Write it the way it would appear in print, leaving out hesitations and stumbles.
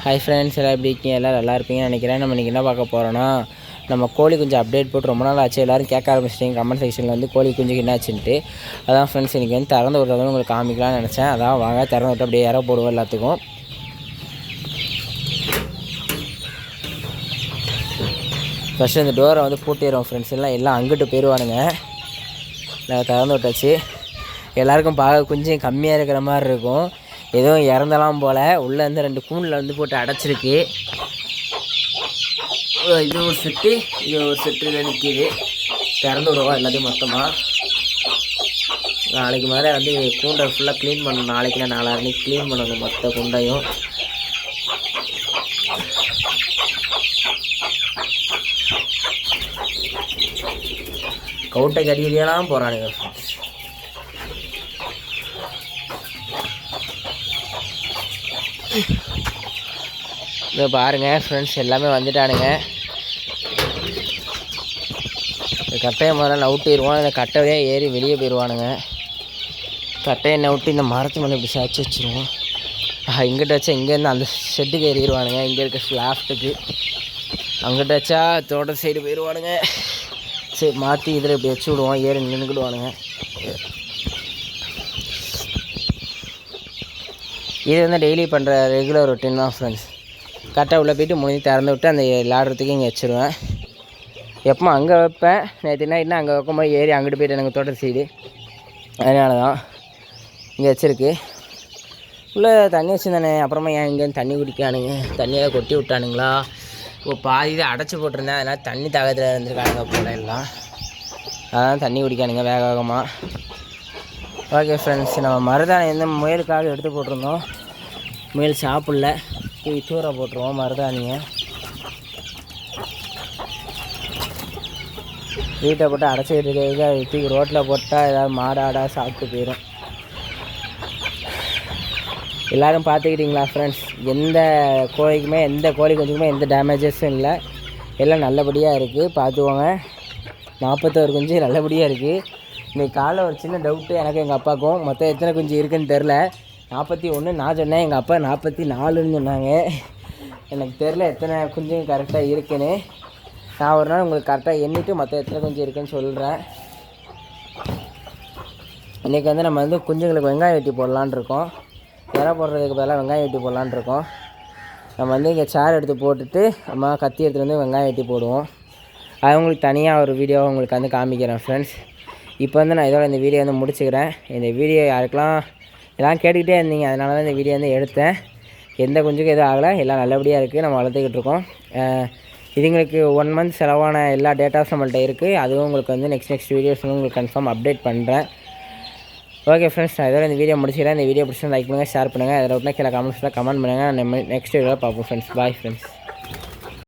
Hi friends, எல்லாம் எப்படி இருக்கீங்க? எல்லோரும் நல்லா இருப்பீங்கன்னு நினைக்கிறேன். நம்ம இன்றைக்கி என்ன பார்க்க போகிறோன்னா, நம்ம கோழி குஞ்சு அப்டேட் போட்டு ரொம்ப நாள் ஆச்சு. எல்லோரும் கேட்க ஆரம்பிச்சிட்டிங்க கமெண்ட் செக்ஷனில் வந்து கோழி குஞ்சுக்கு என்னாச்சுன்ட்டு. அதான் ஃப்ரெண்ட்ஸ் இன்றைக்கி வந்து திறந்து விட்றதுன்னு உங்களுக்கு காமிக்கலாம்னு நினச்சேன். அதான் வாங்க திறந்து விட்டு அப்படியே இற போடுவோம் எல்லாத்துக்கும். ஃபஸ்ட்டு இந்த டோரை வந்து பூட்டிடுவோம் ஃப்ரெண்ட்ஸ். எல்லாம் அங்கிட்டு போயிடுவானுங்க. நான் திறந்து விட்டாச்சு. எல்லாேருக்கும் பார்க்க கொஞ்சம் கம்மியாக இருக்கிற மாதிரி இருக்கும். எதுவும் இறந்தலாம் போல். உள்ளே வந்து 2 கூண்டில் வந்து போட்டு அடைச்சிருக்கு. இது ஒரு செட்டு, இது ஒரு செட்டில் நிற்கிது. திறந்து விடுவோம் எல்லாத்தையும் மொத்தமாக. நாளைக்கு மேலே வந்து கூண்டை ஃபுல்லாக க்ளீன் பண்ணணும். நாளைக்கு நான் 4 மணிக்கு க்ளீன் பண்ணணும் மொத்த குண்டையும். கவுட்டை கடிக்கலாம் போகிறானுங்க. இதை பாருங்கள் ஃப்ரெண்ட்ஸ், எல்லாமே வந்துட்டானுங்க. இந்த கட்டையை முதல்ல நவுட்டிடுவோம். இந்த கட்டை வழியாக ஏறி வெளியே போயிடுவானுங்க. கட்டையை நவுட்டி இந்த மரத்து மேலே இப்படி சாய்ச்சி வச்சுருவோம். இங்கிட்ட வச்சா இங்கேருந்து அந்த ஷெட்டுக்கு ஏறிடுவானுங்க. இங்கே இருக்க ஸ்லாஃப்ட்டுக்கு. அங்கிட்ட வச்சா தோட்ட சைடு போயிடுவானுங்க. சரி, மாற்றி இதில் இப்படி வச்சு விடுவோம். ஏறி நின்றுக்கிடுவானுங்க. இது வந்து டெய்லி பண்ணுற ரெகுலர் ரொட்டீன் தான் ஃப்ரெண்ட்ஸ். கரெக்டாக உள்ளே போய்ட்டு முடிஞ்சு திறந்து விட்டு அந்த விளாடுறதுக்கு இங்கே வச்சுருவேன். எப்போ அங்கே வைப்பேன். நேற்று நைட்னா அங்கே வைக்கும்போது ஏறி அங்கிட்டு போய்ட்டு எனக்கு தோட்ட சைடு. அதனால தான் இங்கே வச்சுருக்கு. உள்ளே தண்ணி வச்சுருந்தானே, அப்புறமா ஏன் இங்கேருந்து தண்ணி குடிக்கானுங்க? தண்ணியாக கொட்டி விட்டானுங்களா? பாதி இதை அடைச்சி போட்டிருந்தேன். அதனால் தண்ணி தாகத்தில் இருந்துருக்கானுங்க போல எல்லாம். அதான் தண்ணி குடிக்கானுங்க வேக வேகமாக. ஓகே ஃப்ரெண்ட்ஸ், நம்ம மருதாணி வந்து முயலுக்காக எடுத்து போட்டிருந்தோம். முயல் சாப்பிடல, தூர போட்டுருவோம் மருதாணியை. வீட்டை போட்டு அடைச்சிக்கிட்டு இருக்கிறதுக்கு தூக்கி ரோட்டில் போட்டால் ஏதாவது மாடாடா சாப்பிட்டு போயிடும். எல்லோரும் பார்த்துக்கிட்டிங்களா ஃப்ரெண்ட்ஸ்? எந்த கோழிக்குமே எந்த கோழி குஞ்சுக்குமே எந்த டேமேஜஸும் இல்லை. எல்லாம் நல்லபடியாக இருக்குது. பார்த்துக்கோங்க. 41 குஞ்சு நல்லபடியாக இருக்குது. இன்றைக்கி காலைல ஒரு சின்ன டவுட்டு எனக்கு எங்கள் அப்பாவுக்கும். மொத்தம் எத்தனை குஞ்சு இருக்குதுன்னு தெரில. 41 நான் சொன்னேன், எங்கள் அப்பா 44ன்னு சொன்னாங்க. எனக்கு தெரில எத்தனை குஞ்சு கரெக்டாக இருக்குன்னு. நான் ஒரு நாள் உங்களுக்கு கரெக்டாக எண்ணிட்டு மொத்தம் எத்தனை குஞ்சு இருக்குதுன்னு சொல்கிறேன். இன்றைக்கி வந்து நம்ம வந்து குஞ்சுங்களுக்கு வெங்காயம் வெட்டி போடலான் இருக்கோம். இற போடுறதுக்கு பதிலாக வெங்காயம் வெட்டி போடலான் இருக்கோம். நம்ம வந்து இங்கே சேர் எடுத்து போட்டுட்டு நம்ம கத்தி எடுத்துகிட்டு வந்து வெங்காயம் வெட்டி போடுவோம். அது உங்களுக்கு தனியாக ஒரு வீடியோவை உங்களுக்கு வந்து காமிக்கிறேன் ஃப்ரெண்ட்ஸ். இப்போ வந்து நான் இதோட இந்த வீடியோ வந்து முடிச்சுக்கிறேன். இந்த வீடியோ யாருக்கெல்லாம் எல்லாம் கேட்டுக்கிட்டே இருந்தீங்க, அதனால தான் இந்த வீடியோ வந்து எடுத்தேன். எந்த குஞ்சுக்கும் எதுவும் ஆகலை, எல்லாம் நல்லபடியாக இருக்குது. நம்ம வளர்த்துக்கிட்டு இருக்கோம். இதுங்களுக்கு 1 மந்த் செலவான எல்லா டேட்டாஸும் நம்மள்ட்ட இருக்குது. அதுவும் உங்களுக்கு வந்து நெக்ஸ்ட் வீடியோஸ் வந்து உங்களுக்கு கன்ஃபார்ம் அப்டேட் பண்ணுறேன். ஓகே ஃப்ரெண்ட்ஸ், நான் இதோட இந்த வீடியோ முடிச்சுக்கிறேன். இந்த வீடியோ பிடிச்சா லைக் பண்ணுங்கள், ஷேர் பண்ணுங்கள். அதில் விட்டுனா கீழே கமெண்ட்ஸில் கமெண்ட் பண்ணுங்கள். நம்ம நெக்ஸ்ட் வீடியோவில் பார்ப்போம் ஃப்ரெண்ட்ஸ். Bye friends.